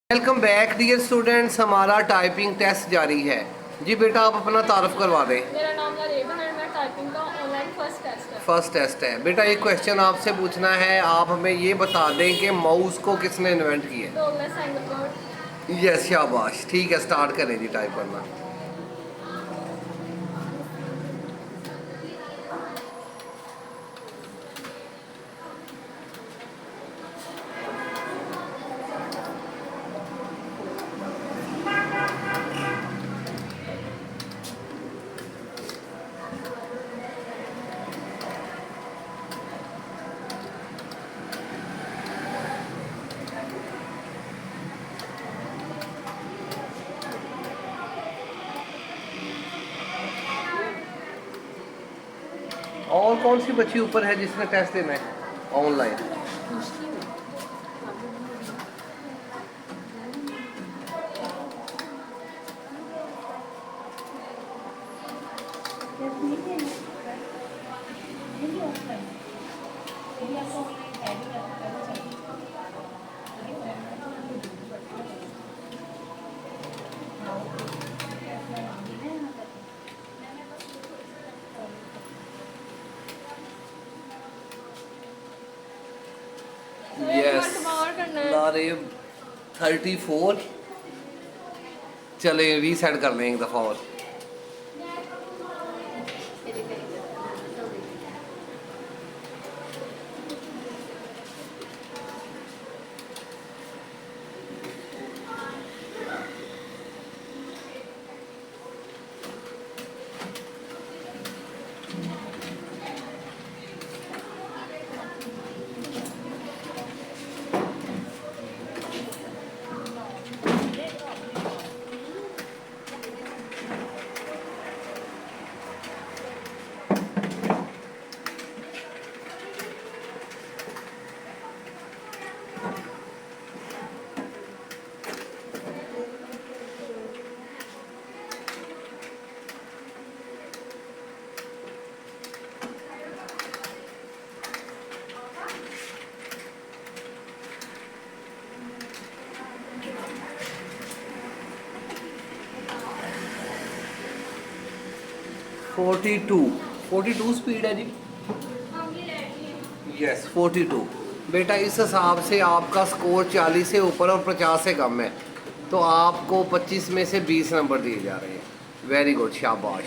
Welcome back dear students. हमारा typing test जारी है। जी बेटा आप अपना तारुफ करवा दें। मेरा नाम नरेब है। मैं टाइपिंग का ऑनलाइन फर्स्ट टेस्ट है बेटा। एक क्वेश्चन आपसे पूछना है, आप हमें ये बता दें कि माउस को किसने इन्वेंट किया है। यस शाबाश। ठीक है, स्टार्ट करें जी टाइप करना। और कौन सी बच्ची ऊपर है जिसने टेस्ट देना है ऑनलाइन? यस नारेब 34। चले रीसेट कर लें एक दफ़ा और। फोर्टी टू स्पीड है जी। यस 42 बेटा। इस हिसाब से आपका स्कोर 40 से ऊपर और 50 से कम है, तो आपको 25 में से 20 नंबर दिए जा रहे हैं। वेरी गुड, शाबाश।